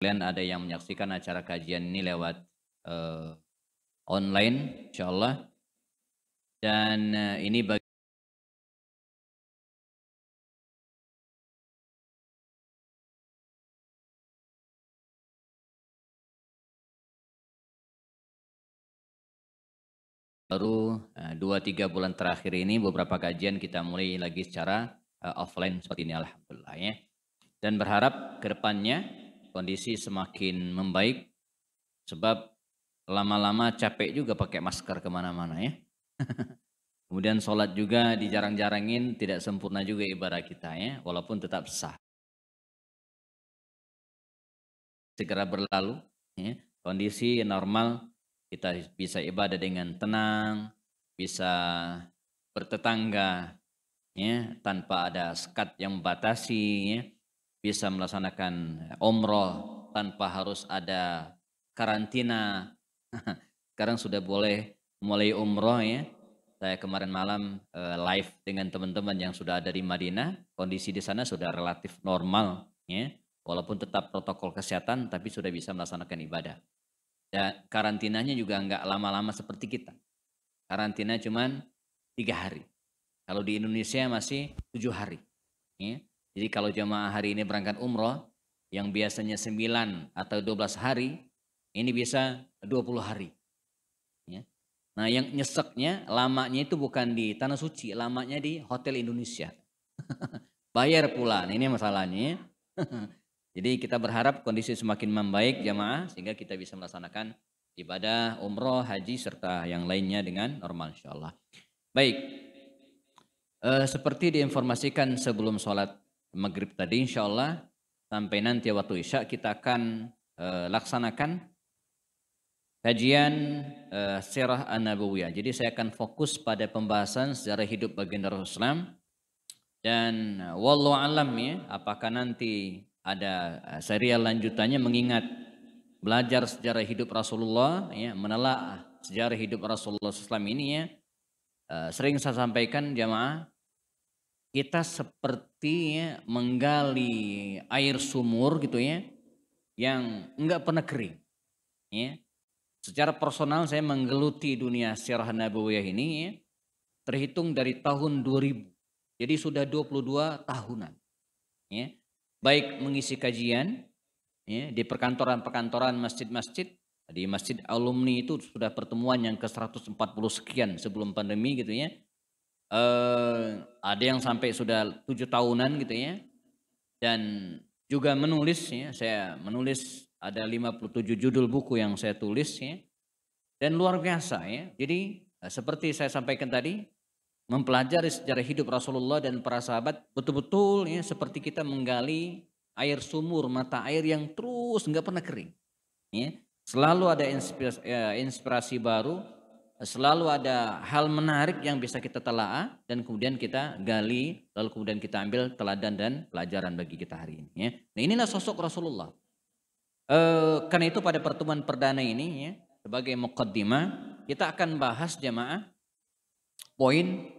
Kalian ada yang menyaksikan acara kajian ini lewat eh, online, insyaallah. Dan ini baru 2-3 bulan terakhir ini beberapa kajian kita mulai lagi secara offline seperti ini, alhamdulillah ya. Dan berharap ke depannya kondisi semakin membaik, sebab lama-lama capek juga pakai masker kemana-mana ya. Kemudian sholat juga dijarang-jarangin, tidak sempurna juga ibadah kita ya, walaupun tetap sah. Segera berlalu ya, kondisi normal, kita bisa ibadah dengan tenang, bisa bertetangga ya, tanpa ada sekat yang membatasi ya, bisa melaksanakan umroh tanpa harus ada karantina. Sekarang sudah boleh mulai umroh ya. Saya kemarin malam live dengan teman-teman yang sudah ada di Madinah, kondisi di sana sudah relatif normal ya. Walaupun tetap protokol kesehatan, tapi sudah bisa melaksanakan ibadah. Dan karantinanya juga nggak lama-lama seperti kita. Karantina cuman 3 hari. Kalau di Indonesia masih 7 hari. Ya. Jadi kalau jemaah hari ini berangkat umroh, yang biasanya 9 atau 12 hari, ini bisa 20 hari. Ya. Nah yang nyeseknya, lamanya itu bukan di Tanah Suci, lamanya di Hotel Indonesia. Bayar pula, nah, ini masalahnya. Jadi kita berharap kondisi semakin membaik jamaah sehingga kita bisa melaksanakan ibadah umroh, haji serta yang lainnya dengan normal insyaallah. Baik, seperti diinformasikan sebelum sholat maghrib tadi insyaallah sampai nanti waktu isya kita akan laksanakan kajian sirah an-nabawiyah. Jadi saya akan fokus pada pembahasan sejarah hidup baginda Rasulullah dan wallahu alam ya, apakah nanti ada serial lanjutannya mengingat belajar sejarah hidup Rasulullah ya, menelaah sejarah hidup Rasulullah SAW ini ya, sering saya sampaikan jamaah, kita seperti ya, menggali air sumur gitu ya, yang enggak pernah kering ya. Secara personal saya menggeluti dunia sirah nabawiyah ini ya, terhitung dari tahun 2000. Jadi sudah 22 tahunan ya. Baik mengisi kajian ya, di perkantoran-perkantoran masjid-masjid, di masjid alumni itu sudah pertemuan yang ke 140 sekian sebelum pandemi gitu ya. Ada yang sampai sudah 7 tahunan gitu ya. Dan juga menulis ya, saya menulis ada 57 judul buku yang saya tulis ya. Dan luar biasa ya. Jadi seperti saya sampaikan tadi, mempelajari sejarah hidup Rasulullah dan para sahabat betul-betul ya seperti kita menggali air sumur, mata air yang terus nggak pernah kering. Ya. Selalu ada inspirasi baru, selalu ada hal menarik yang bisa kita telaah dan kemudian kita gali, lalu kemudian kita ambil teladan dan pelajaran bagi kita hari ini. Ya. Nah inilah sosok Rasulullah. Karena itu pada pertemuan perdana ini ya, sebagai muqaddimah kita akan bahas jamaah poin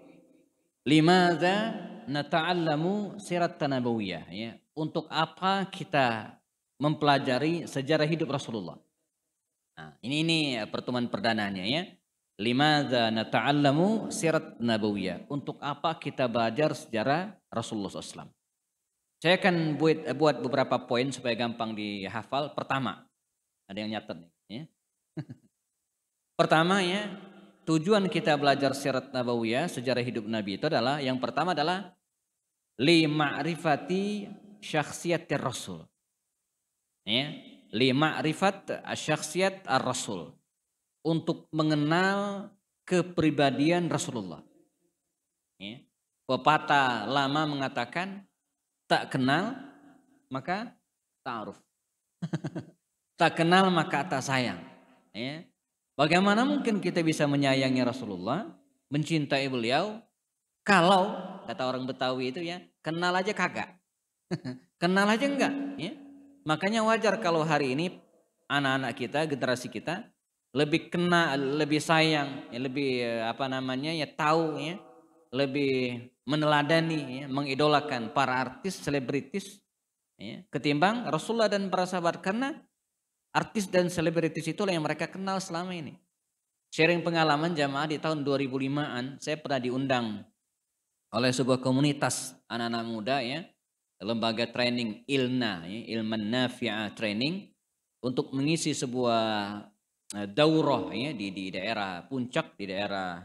limadza nata'allamu sirat nabawiyah ya. Untuk apa kita mempelajari sejarah hidup Rasulullah. Nah, ini pertemuan perdananya ya. Limadza nata'allamu sirat nabawiyah. Untuk apa kita belajar sejarah Rasulullah SAW. Saya akan buat beberapa poin supaya gampang dihafal. Pertama, ada yang nyatet nih ya. Pertama ya, tujuan kita belajar sirat nabawiyah, sejarah hidup Nabi itu adalah yang pertama adalah li ma'rifati syakhsiyatir Rasul. Ya, li ma'rifat syakhsiyat ar-Rasul. Untuk mengenal kepribadian Rasulullah. Ya. Pepatah lama mengatakan tak kenal maka ta'aruf. Tak kenal maka tak sayang. Ya. Bagaimana mungkin kita bisa menyayangi Rasulullah, mencintai beliau, kalau kata orang Betawi itu ya, kenal aja kagak. Kenal aja enggak. Ya. Makanya wajar kalau hari ini anak-anak kita, generasi kita, lebih kenal, lebih sayang, ya, lebih apa namanya ya tahu ya, lebih meneladani, ya, mengidolakan para artis, selebritis ya, ketimbang Rasulullah dan para sahabat, karena artis dan selebritis itulah yang mereka kenal selama ini. Sharing pengalaman jamaah di tahun 2005-an, saya pernah diundang oleh sebuah komunitas anak-anak muda ya, lembaga training ILNA, ya, Ilman Nafi'ah Training, untuk mengisi sebuah daurah ya di daerah Puncak, di daerah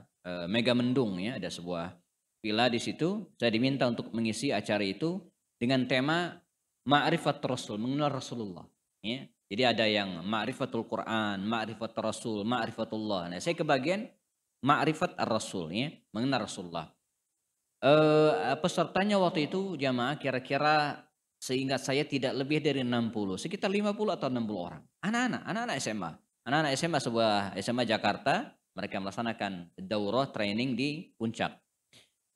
Megamendung ya, ada sebuah villa di situ. Saya diminta untuk mengisi acara itu dengan tema Ma'rifat Rasul, mengenal Rasulullah. Ya. Jadi ada yang Ma'rifatul Quran, Ma'rifat Rasul, Ma'rifatullah. Nah, saya kebagian Ma'rifat Ar-Rasul ya, mengenal Rasulullah. Pesertanya waktu itu jamaah kira-kira seingat saya tidak lebih dari 60, sekitar 50 atau 60 orang. Anak-anak SMA. Anak-anak SMA sebuah SMA Jakarta, mereka melaksanakan daurah training di Puncak.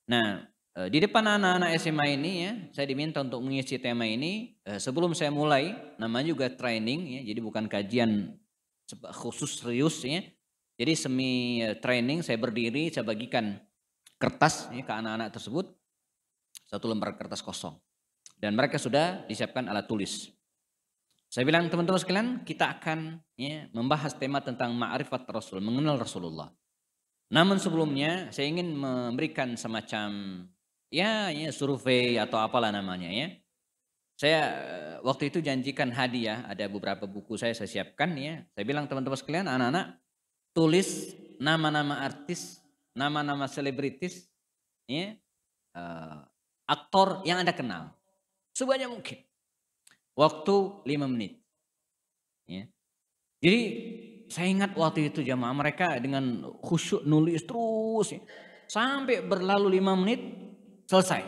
Nah, di depan anak-anak SMA ini ya, saya diminta untuk mengisi tema ini. Sebelum saya mulai, namanya juga training ya, jadi bukan kajian khusus serius ya. Jadi semi training, saya berdiri, saya bagikan kertas ya, ke anak-anak tersebut, satu lembar kertas kosong. Dan mereka sudah disiapkan alat tulis. Saya bilang, teman-teman sekalian, kita akan ya, membahas tema tentang ma'rifat Rasul, mengenal Rasulullah. Namun sebelumnya saya ingin memberikan semacam ya survei atau apalah namanya ya. Saya waktu itu janjikan hadiah, ada beberapa buku saya siapkan ya. Saya bilang, teman-teman sekalian, anak-anak, tulis nama-nama artis, nama-nama selebritis, ya, aktor yang Anda kenal, sebanyak mungkin. Waktu 5 menit. Ya. Jadi saya ingat waktu itu jamaah mereka dengan khusyuk nulis terus, ya. Sampai berlalu 5 menit selesai.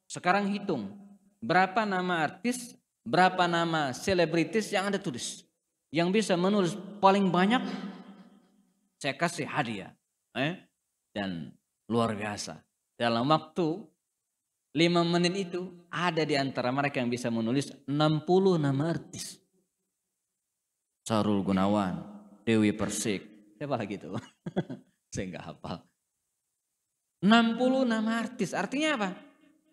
Sekarang hitung berapa nama artis, berapa nama selebritis yang Anda tulis. Yang bisa menulis paling banyak, saya kasih hadiah. Dan luar biasa. Dalam waktu 5 menit itu ada di antara mereka yang bisa menulis 60 nama artis. Sarul Gunawan, Dewi Persik, siapa lagi itu? Saya nggak hafal. 60 nama artis, artinya apa?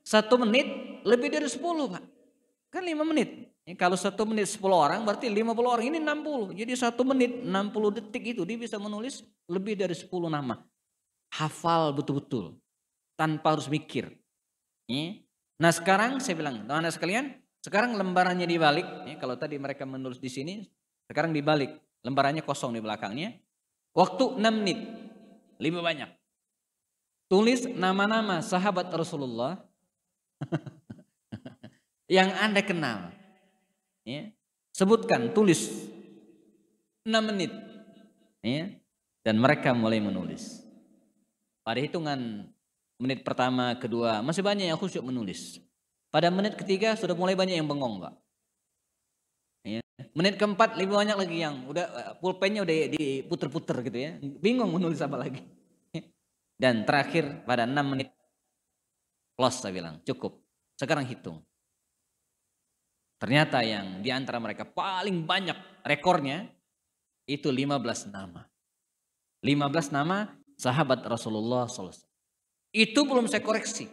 1 menit lebih dari 10 Pak. Kan 5 menit. Kalau 1 menit 10 orang berarti 50 orang, ini 60. Jadi 1 menit 60 detik itu dia bisa menulis lebih dari 10 nama. Hafal betul-betul tanpa harus mikir. Nah sekarang saya bilang, teman-teman sekalian, sekarang lembarannya dibalik. Kalau tadi mereka menulis di sini, sekarang dibalik. Lembarannya kosong di belakangnya. Waktu 6 menit, lebih banyak. Tulis nama-nama sahabat Rasulullah yang Anda kenal. Sebutkan, tulis 6 menit. Dan mereka mulai menulis. Pada hitungan menit pertama, kedua, masih banyak yang khusyuk menulis. Pada menit ketiga sudah mulai banyak yang bengong Pak. Menit keempat lebih banyak lagi yang udah pulpennya udah diputer-puter gitu ya. Bingung menulis apa lagi. Dan terakhir pada 6 menit close saya bilang, cukup. Sekarang hitung. Ternyata yang di antara mereka paling banyak rekornya itu 15 nama. 15 nama sahabat Rasulullah SAW. Itu belum saya koreksi.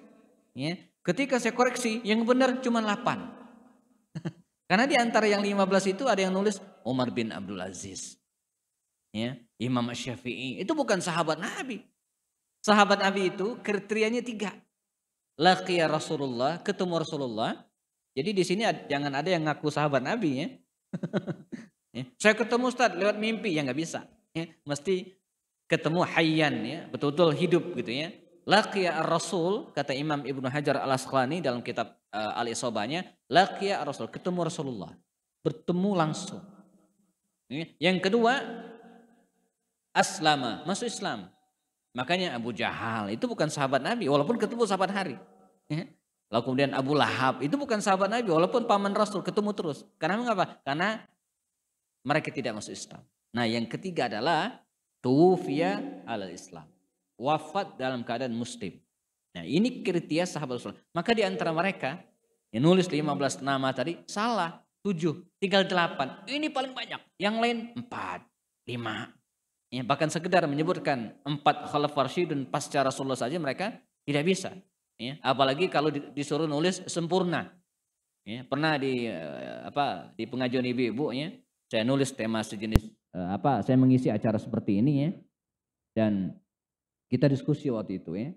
Ketika saya koreksi, yang benar cuma 8. Karena di antara yang 15 itu ada yang nulis Umar bin Abdul Aziz. Imam Syafi'i. Itu bukan sahabat Nabi. Sahabat Nabi itu kriterianya 3. Laqiya Rasulullah, ketemu Rasulullah. Jadi di sini jangan ada yang ngaku sahabat Nabi ya. Saya ketemu Ustaz lewat mimpi, ya nggak bisa. Mesti ketemu hayyan ya, betul-betul hidup gitu ya. Laqiya ar-Rasul, kata Imam Ibnu Hajar al-Asqalani dalam kitab Al-Isobahnya, laqiya ar-Rasul, ketemu Rasulullah, bertemu langsung. Yang kedua, aslama, masuk Islam. Makanya Abu Jahal itu bukan sahabat Nabi, walaupun ketemu sahabat hari. Lalu kemudian Abu Lahab itu bukan sahabat Nabi, walaupun paman Rasul, ketemu terus. Karena mengapa? Karena mereka tidak masuk Islam. Nah yang ketiga adalah tuwfiya alal Islam. Wafat dalam keadaan muslim. Nah ini kriteria sahabat Rasul. Maka di antara mereka yang nulis 15 nama tadi salah 7, tinggal 8. Ini paling banyak. Yang lain 4, 5. Bahkan sekedar menyebutkan 4 khalifah rasyidun pasca Rasulullah saja mereka tidak bisa. Apalagi kalau disuruh nulis sempurna. Ya, pernah di di pengajian ibu-ibu ya, saya nulis tema sejenis saya mengisi acara seperti ini ya, dan kita diskusi waktu itu ya.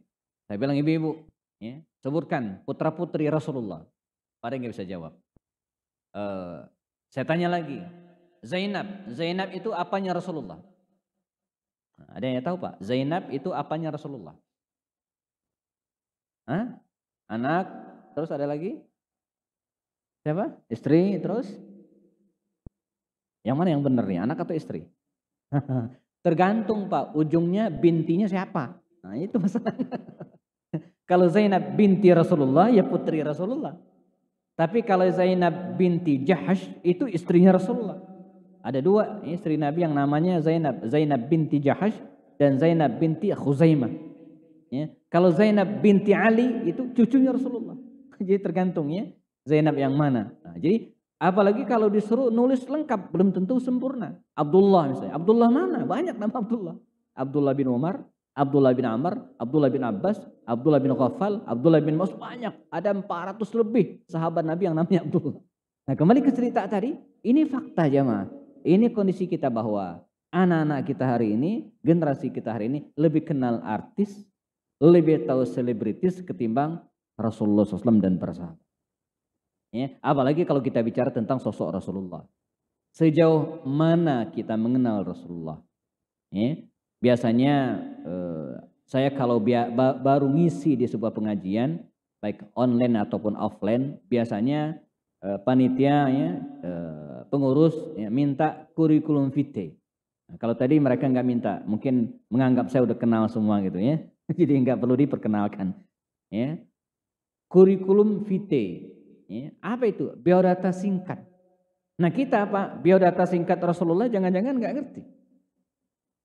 Saya bilang ibu-ibu, ya, sebutkan putra-putri Rasulullah. Pada nggak bisa jawab. Saya tanya lagi, Zainab itu apanya Rasulullah? Nah, ada yang tahu Pak? Zainab itu apanya Rasulullah? Hah? Anak, terus ada lagi? Siapa? Istri, terus? Yang mana yang benar nih, anak atau istri? Tergantung Pak, ujungnya bintinya siapa? Nah itu masalahnya. Kalau Zainab binti Rasulullah, ya putri Rasulullah. Tapi kalau Zainab binti Jahash, itu istrinya Rasulullah. Ada dua istri Nabi yang namanya Zainab. Zainab binti Jahash dan Zainab binti Khuzaimah. Ya. Kalau Zainab binti Ali, itu cucunya Rasulullah. Jadi tergantung ya, Zainab yang mana. Nah, jadi apalagi kalau disuruh nulis lengkap, belum tentu sempurna. Abdullah misalnya. Abdullah mana? Banyak nama Abdullah. Abdullah bin Umar, Abdullah bin Amr, Abdullah bin Abbas, Abdullah bin Ghaffal, Abdullah bin Mas'ud, banyak. Ada 400 lebih sahabat Nabi yang namanya Abdullah. Nah kembali ke cerita tadi, ini fakta jemaah. Ini kondisi kita bahwa anak-anak kita hari ini, generasi kita hari ini lebih kenal artis, lebih tahu selebritis ketimbang Rasulullah SAW dan para sahabat. Ya, apalagi kalau kita bicara tentang sosok Rasulullah. Sejauh mana kita mengenal Rasulullah? Ya, biasanya saya kalau baru ngisi di sebuah pengajian, baik online ataupun offline, biasanya panitia ya, pengurus ya, minta kurikulum vitae. Nah, kalau tadi mereka nggak minta, mungkin menganggap saya udah kenal semua gitu ya, jadi nggak perlu diperkenalkan. Ya, kurikulum vitae, ya, apa itu? Biodata singkat. Nah kita Pak, biodata singkat Rasulullah jangan-jangan nggak ngerti.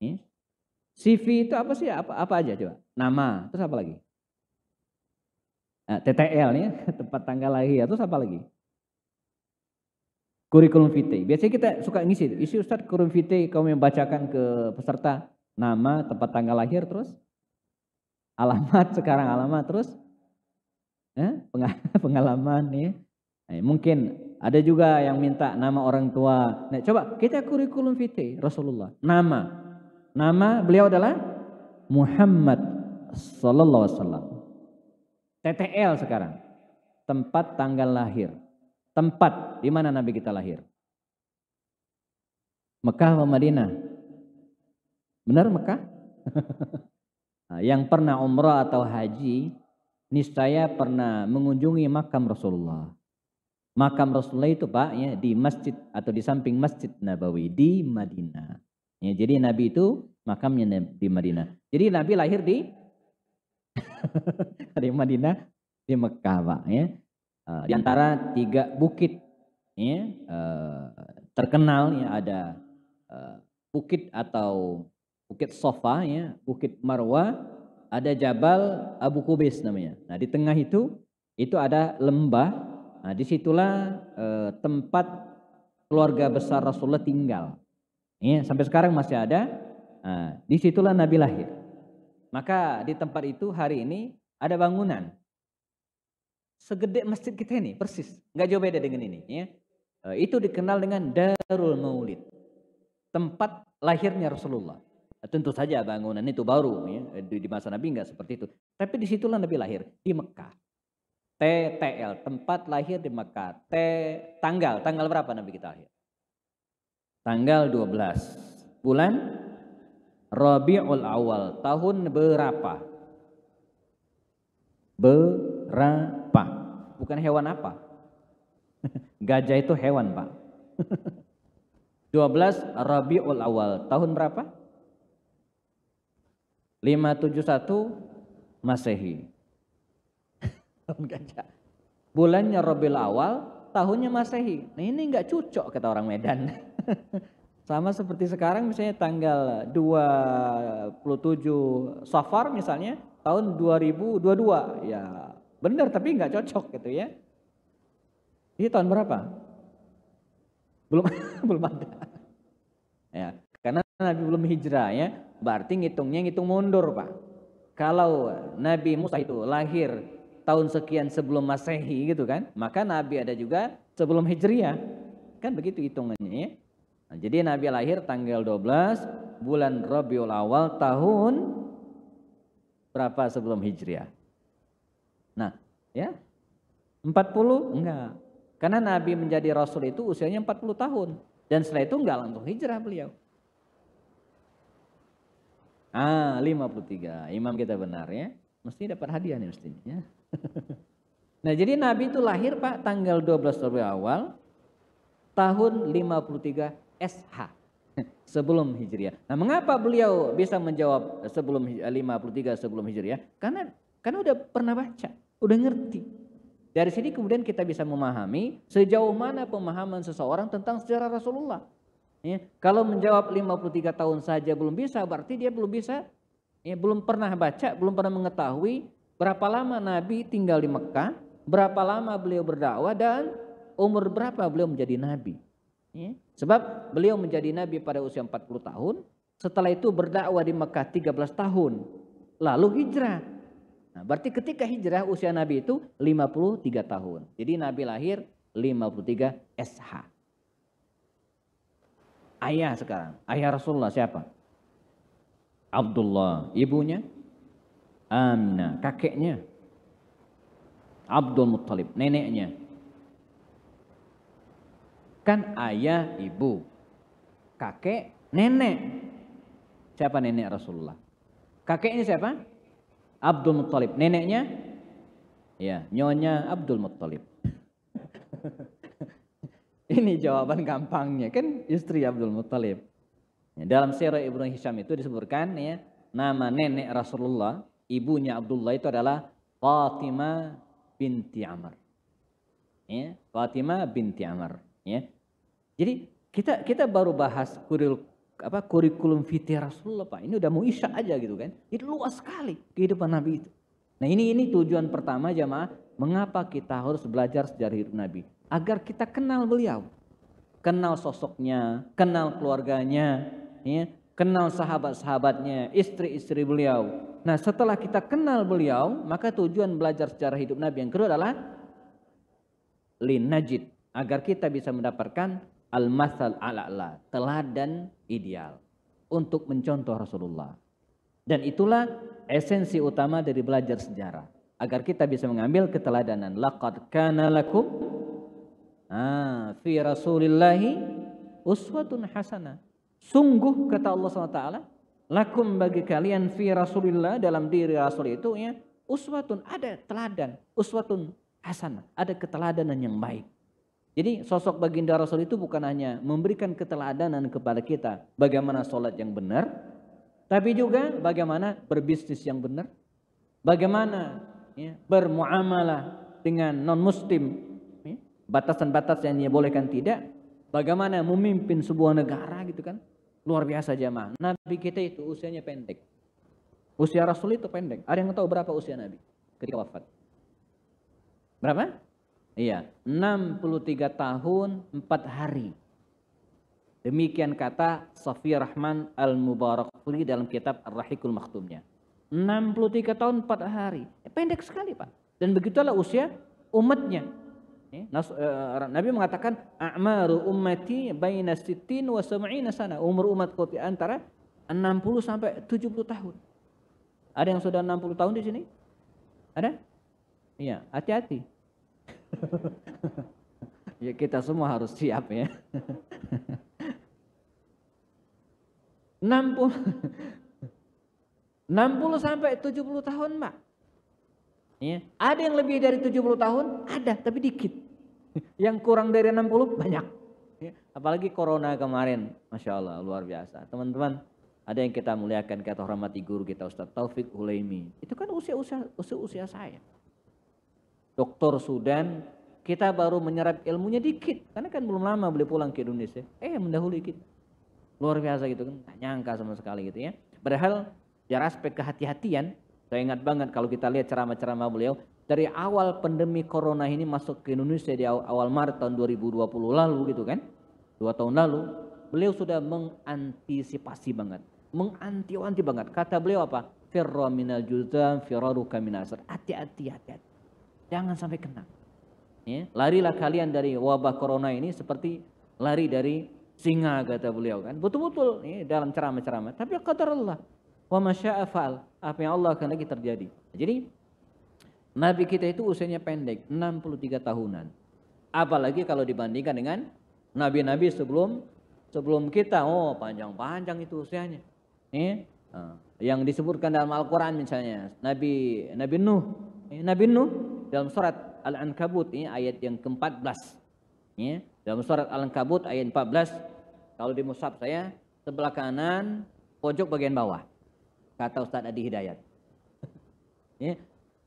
Ya. CV itu apa sih? Apa aja coba? Nama, terus apa lagi? Nah, TTL ya, tempat tanggal lahir, terus apa lagi? Kurikulum vitae. Biasanya kita suka ngisi, isi Ustadz kurikulum vitae, kamu membacakan ke peserta nama, tempat tanggal lahir, terus alamat, sekarang alamat, terus pengalaman ya. Nah, mungkin ada juga yang minta nama orang tua. Nah, coba kita kurikulum vitae Rasulullah. Nama beliau adalah Muhammad sallallahu alaihi wasallam. TTL sekarang. Tempat tanggal lahir. Tempat di mana Nabi kita lahir? Mekah atau Madinah? Benar Mekah? Nah, yang pernah umrah atau haji, niscaya pernah mengunjungi makam Rasulullah. Makam Rasulullah itu Pak ya di masjid atau di samping Masjid Nabawi di Madinah. Ya, jadi Nabi itu makamnya di Madinah. Jadi Nabi lahir di di Madinah, di Mekah Pak ya. Di antara 3 bukit ya, terkenal ya ada bukit atau Bukit Sofa ya, Bukit Marwah, ada Jabal Abu Qubais namanya. Nah di tengah itu ada lembah. Nah disitulah tempat keluarga besar Rasulullah tinggal. Ya, sampai sekarang masih ada. Nah, disitulah Nabi lahir. Maka di tempat itu hari ini ada bangunan segede masjid kita ini, persis, nggak jauh beda dengan ini. Ya. Itu dikenal dengan Darul Maulid, tempat lahirnya Rasulullah. Tentu saja bangunan itu baru, ya. Di masa Nabi nggak seperti itu. Tapi disitulah Nabi lahir di Mekah. TTL, tempat lahir di Mekah. Tanggal berapa Nabi kita lahir? Tanggal 12 bulan Rabiul Awal, tahun berapa? Berapa? Bukan hewan apa? Gajah itu hewan Pak. 12 Rabiul Awal, tahun berapa? 571 Masehi. Tahun gajah. Bulannya Rabiul Awal, tahunnya Masehi. Nah ini nggak cocok kata orang Medan. Sama seperti sekarang misalnya tanggal 27 Safar misalnya tahun 2022. Ya benar tapi nggak cocok gitu ya. Ini tahun berapa? Belum ada. Ya, karena Nabi belum hijrah ya, berarti ngitung mundur Pak. Kalau Nabi Musa itu lahir tahun sekian sebelum Masehi gitu kan. Maka Nabi ada juga sebelum Hijriah. Kan begitu hitungannya ya. Nah, jadi Nabi lahir tanggal 12 bulan Rabiul Awal tahun berapa sebelum Hijriah? Nah, ya 40 enggak. Karena Nabi menjadi Rasul itu usianya 40 tahun. Dan setelah itu enggak langsung hijrah beliau. 53. Imam kita benar ya. Mesti dapat hadiah nih mestinya ya. Nah jadi Nabi itu lahir Pak tanggal 12 Rabiul Awal tahun 53 SH. Sebelum Hijriah. Nah mengapa beliau bisa menjawab sebelum 53 sebelum Hijriah? Karena udah pernah baca, udah ngerti. Dari sini kemudian kita bisa memahami sejauh mana pemahaman seseorang tentang sejarah Rasulullah. Ya, kalau menjawab 53 tahun saja belum bisa, berarti dia belum bisa, ya, belum pernah baca, belum pernah mengetahui berapa lama Nabi tinggal di Mekah, berapa lama beliau berdakwah dan umur berapa beliau menjadi Nabi. Ya, sebab beliau menjadi Nabi pada usia 40 tahun, setelah itu berdakwah di Mekah 13 tahun, lalu hijrah. Nah, berarti ketika hijrah usia Nabi itu 53 tahun. Jadi Nabi lahir 53 SH. Ayah sekarang, ayah Rasulullah siapa? Abdullah, ibunya Aminah, kakeknya Abdul Muttalib, neneknya. Kan ayah, ibu, kakek, nenek. Siapa nenek Rasulullah? Kakeknya siapa? Abdul Muttalib. Neneknya? Ya, nyonya Abdul Muttalib. Ini jawaban gampangnya kan istri Abdul Muttalib. Ya, dalam sirah Ibnu Hisham itu disebutkan ya, nama nenek Rasulullah, ibunya Abdullah itu adalah Fatimah binti Amr. Ya, Fatimah binti Amr. Ya. Jadi kita baru bahas kurikulum fitih Rasulullah Pak. Ini udah mau isya aja gitu kan. Itu luas sekali kehidupan Nabi itu. Nah ini tujuan pertama jamaah, mengapa kita harus belajar sejarah hidup Nabi. Agar kita kenal beliau, kenal sosoknya, kenal keluarganya, ya, kenal sahabat-sahabatnya, istri-istri beliau. Nah setelah kita kenal beliau, maka tujuan belajar sejarah hidup Nabi yang kedua adalah linajid, agar kita bisa mendapatkan al-masal a'la, teladan ideal untuk mencontoh Rasulullah. Dan itulah esensi utama dari belajar sejarah, agar kita bisa mengambil keteladanan. Laqad kana lakum fi Rasulillahi uswatun hasanah. Sungguh kata Allah SWT, lakum bagi kalian fi Rasulillah, dalam diri Rasul itu ya, uswatun, ada teladan, uswatun hasanah, ada keteladanan yang baik. Jadi sosok baginda Rasul itu bukan hanya memberikan keteladanan kepada kita bagaimana sholat yang benar, tapi juga bagaimana berbisnis yang benar, bagaimana ya, bermuamalah dengan non-muslim, ya, batasan-batasan yang boleh kan tidak, bagaimana memimpin sebuah negara gitu kan, luar biasa jamaah. Nabi kita itu usianya pendek, usia Rasul itu pendek. Ada yang tahu berapa usia Nabi ketika wafat? Berapa? Iya, 63 tahun 4 hari. Demikian kata Safi Rahman Al-Mubarakfuri dalam kitab Ar-Rahiqul Makhtumnya. 63 tahun 4 hari. Pendek sekali Pak. Dan begitulah usia umatnya. Nabi mengatakan a'maru ummati baina sittin wa sab'ina sana. Umur umatku antara 60 sampai 70 tahun. Ada yang sudah 60 tahun di sini? Ada? Iya, hati-hati. Ya kita semua harus siap ya. 60 sampai 70 tahun Pak. Ya, ada yang lebih dari 70 tahun, ada tapi dikit. Yang kurang dari 60 banyak. Ya, apalagi corona kemarin, Masya Allah luar biasa. Teman-teman, ada yang kita muliakan, kita hormati guru kita Ustaz Taufik Hulaimi. Itu kan usia saya. Doktor Sudan, kita baru menyerap ilmunya dikit, karena kan belum lama beliau pulang ke Indonesia. Mendahului kita. Luar biasa gitu kan, tak nyangka sama sekali gitu ya. Padahal dari aspek kehati-hatian, saya ingat banget kalau kita lihat ceramah-ceramah beliau, dari awal pandemi corona ini masuk ke Indonesia di awal Maret tahun 2020 lalu gitu kan, 2 tahun lalu, beliau sudah mengantisipasi banget, menganti-wanti banget. Kata beliau apa? Firra minal juzam, firaruka minasar. Hati-hati. Jangan sampai kena. Ya, larilah kalian dari wabah corona ini seperti lari dari singa, kata beliau kan. Betul-betul ya, dalam ceramah-ceramah. Tapi qadar Allah. Wa ma syaa fa'al. Apa yang Allah kehendaki terjadi. Jadi Nabi kita itu usianya pendek, 63 tahunan. Apalagi kalau dibandingkan dengan nabi-nabi sebelum kita. Oh, panjang-panjang itu usianya. Yang disebutkan dalam Al-Quran misalnya Nabi Nuh. Nabi Nuh dalam surat Al-Ankabut ini ayat yang ke-14. Ya, dalam surat Al-Ankabut ayat 14. Kalau di mushaf saya sebelah kanan pojok bagian bawah. Kata Ustaz Adi Hidayat. Ya,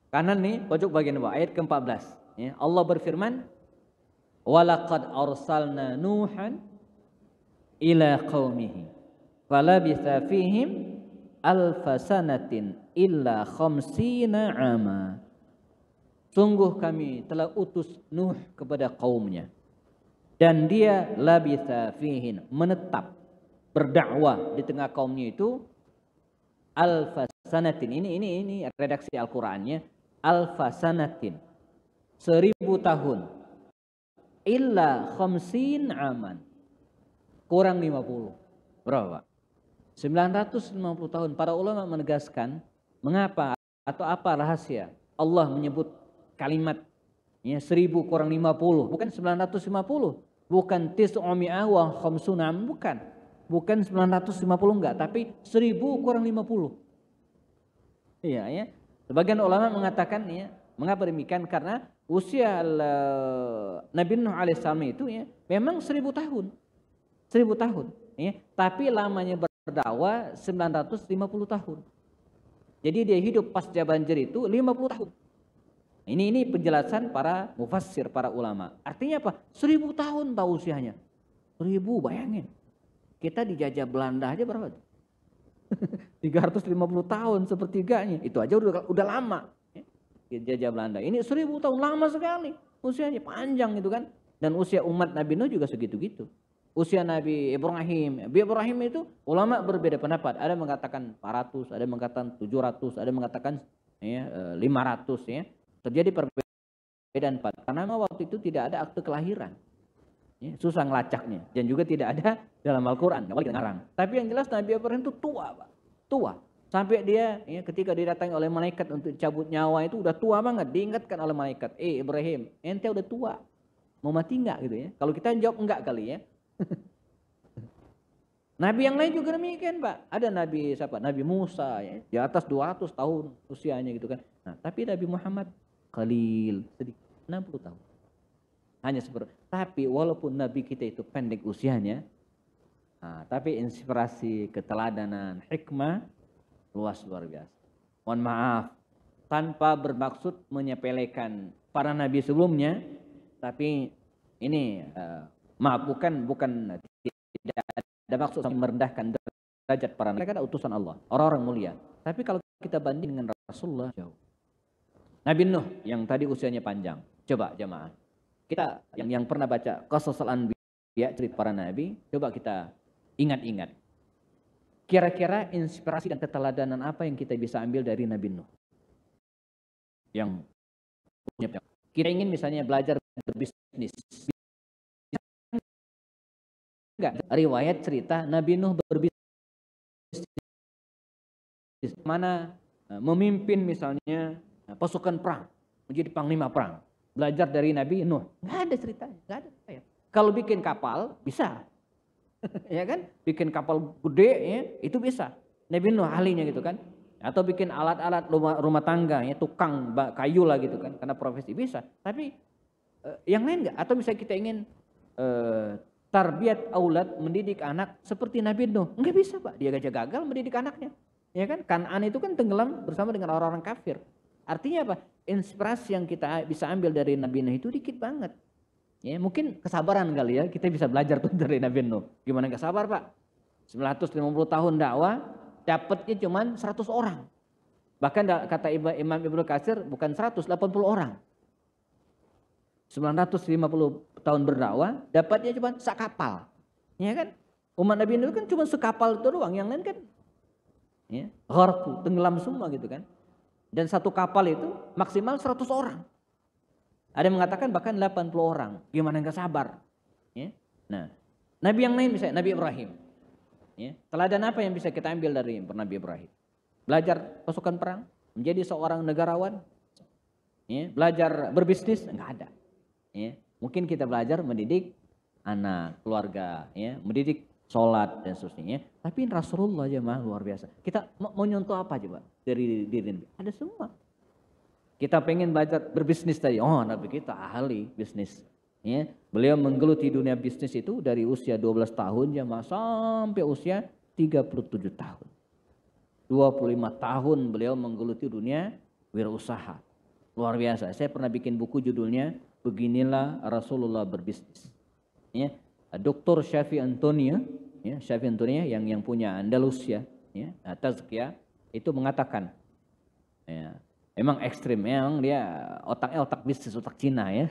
kanan nih pojok bagian bawah ayat ke-14. Ya, Allah berfirman, "Walaqad arsalna Nuhan ila qaumihi falabitha fihim alfasanatin illa khamsina ama." Sungguh kami telah utus Nuh kepada kaumnya. Dan dia labitha fihin, menetap, berdakwah di tengah kaumnya itu alfasanatin. Ini redaksi Al-Qur'annya. Alfasanatin. 1000 tahun. Illa khamsin aman. Kurang 50. Berapa? 950 tahun. Para ulama menegaskan mengapa atau apa rahasia Allah menyebut kalimat ya 1000 kurang 50, bukan 950, bukan tis'umi'ah wa khamsuna, bukan 950 enggak, tapi 1000 kurang 50. Iya ya. Sebagian ulama mengatakan ya, mengapa demikian? Karena usia Nabi Nuh alaihissalam itu ya memang 1000 tahun. 1000 tahun ya, tapi lamanya berdakwah 950 tahun. Jadi dia hidup pasca banjir itu 50 tahun. Ini penjelasan para mufassir, para ulama. Artinya apa? 1000 tahun tahu usianya. 1000, bayangin. Kita dijajah Belanda aja berapa? 350 tahun sepertiganya. Itu aja udah lama. Dijajah Belanda. Ini 1000 tahun, lama sekali. Usianya panjang gitu kan. Dan usia umat Nabi Nuh juga segitu-gitu. Usia Nabi Ibrahim itu ulama berbeda pendapat. Ada yang mengatakan 400, ada yang mengatakan 700, ada yang mengatakan ya, 500 ya. Terjadi perbedaan karena waktu itu tidak ada akte kelahiran, ya, susah ngelacaknya, dan juga tidak ada dalam Al-Quran, ngarang. Tapi yang jelas Nabi Ibrahim itu tua, sampai dia ya, ketika didatangi oleh malaikat untuk cabut nyawa itu udah tua banget, diingatkan oleh malaikat, Ibrahim, ente udah tua, mau mati enggak gitu ya? Kalau kita jawab enggak kali ya. Nabi yang lain juga demikian, Pak. Ada Nabi siapa? Nabi Musa ya, di atas 200 tahun usianya gitu kan. Nah, tapi Nabi Muhammad qalil, sedikit, 60 tahun. Hanya seperti. Tapi walaupun Nabi kita itu pendek usianya, tapi inspirasi, keteladanan, hikmah luar biasa. Mohon maaf, tanpa bermaksud menyepelekan para nabi sebelumnya, tapi ini maaf bukan tidak ada maksud merendahkan derajat para nabi. Mereka adalah utusan Allah, orang-orang mulia. Tapi kalau kita banding dengan Rasulullah jauh. Nabi Nuh yang tadi usianya panjang. Coba jemaah, kita yang pernah baca Qasasul Anbiya, cerita para nabi, coba kita ingat-ingat. Kira-kira inspirasi dan keteladanan apa yang kita bisa ambil dari Nabi Nuh? Yang punya. Kita ingin misalnya belajar berbisnis. Enggak, riwayat cerita Nabi Nuh berbisnis. Mana memimpin misalnya pasukan perang, menjadi panglima perang, belajar dari Nabi Nuh. Nggak ada ceritanya, nggak ada. Kalau bikin kapal bisa, ya kan? Bikin kapal gede, ya, itu bisa. Nabi Nuh ahlinya gitu kan? Atau bikin alat-alat rumah tangga, ya, tukang kayu lah gitu kan? Karena profesi bisa. Tapi yang lain nggak? Atau misalnya kita ingin tarbiyat aulad, mendidik anak seperti Nabi Nuh, nggak bisa, Pak. Dia gagal mendidik anaknya, ya kan? Kan'an itu kan tenggelam bersama dengan orang-orang kafir. Artinya apa? Inspirasi yang kita bisa ambil dari Nabi Nuh itu dikit banget. Ya, mungkin kesabaran kali ya, kita bisa belajar tuh dari Nabi Nuh. Gimana gak sabar, Pak? 950 tahun dakwah, dapatnya cuma 100 orang. Bahkan kata Imam Ibnu Katsir bukan 180 orang. 950 tahun berdakwah, dapatnya cuma sekapal. Ya kan? Umat Nabi Nuh kan cuma sekapal itu doang, yang lain kan ya, gharq, tenggelam semua gitu kan. Dan satu kapal itu maksimal 100 orang. Ada yang mengatakan bahkan 80 orang. Gimana nggak sabar? Ya. Nah, Nabi yang lain misalnya Nabi Ibrahim. Ya. Teladan apa yang bisa kita ambil dari Nabi Ibrahim? Belajar pasukan perang, menjadi seorang negarawan, ya. Belajar berbisnis, enggak ada. Ya. Mungkin kita belajar mendidik anak, keluarga, ya, mendidik sholat dan seterusnya. Tapi Rasulullah jemaah luar biasa. Kita mau nyontoh apa coba dari diri? Ada semua. Kita pengen belajar berbisnis tadi. Oh, Nabi kita ahli bisnis. Ya, beliau menggeluti dunia bisnis itu dari usia 12 tahun jemaah sampai usia 37 tahun. 25 tahun beliau menggeluti dunia wirausaha. Luar biasa. Saya pernah bikin buku judulnya Beginilah Rasulullah Berbisnis. Ya, Dr. Syafi Antonia, ya, Syafi Antonia yang punya Andalusia, ya, Tazkiyah, itu mengatakan, ya, emang ekstrim, emang dia otaknya otak bisnis, otak Cina ya.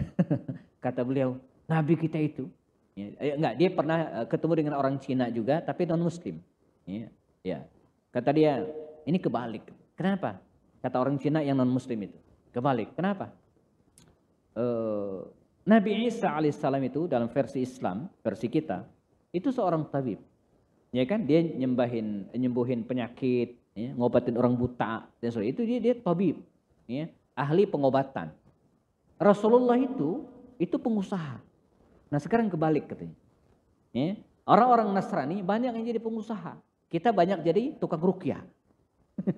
Kata beliau, Nabi kita itu, ya, enggak, dia pernah ketemu dengan orang Cina juga, tapi non Muslim. Ya, ya. Kata dia, ini kebalik. Kenapa? Kata orang Cina yang non Muslim itu, kebalik. Kenapa? Nabi Isa alaihissalam itu dalam versi Islam, versi kita, itu seorang tabib. Ya kan, dia nyembuhin penyakit, ya, ngobatin orang buta dan sebagainya. Itu dia tabib, ya, ahli pengobatan. Rasulullah itu pengusaha. Nah, sekarang kebalik katanya. Ya, orang-orang Nasrani banyak yang jadi pengusaha. Kita banyak jadi tukang ruqyah.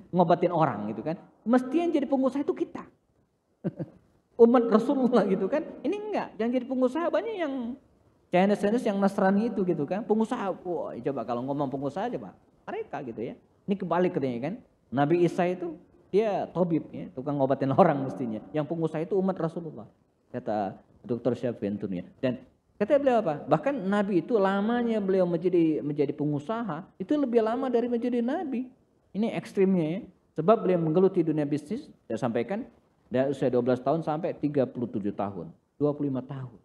Ngobatin orang gitu kan. Mesti yang jadi pengusaha itu kita. Umat Rasulullah gitu kan. Ini enggak, yang jadi pengusaha banyak yang Chinese yang Nasrani itu gitu kan. Pengusaha, wah, coba kalau ngomong pengusaha coba mereka gitu ya. Ini kebalik katanya kan. Nabi Isa itu dia tabib ya, tukang ngobatin orang mestinya. Yang pengusaha itu umat Rasulullah. Kata Dr. Syafi Antonia. Dan kata beliau apa? Bahkan Nabi itu lamanya beliau menjadi pengusaha itu lebih lama dari menjadi Nabi. Ini ekstrimnya ya. Sebab beliau menggeluti dunia bisnis, saya sampaikan, dari usia 12 tahun sampai 37 tahun, 25 tahun.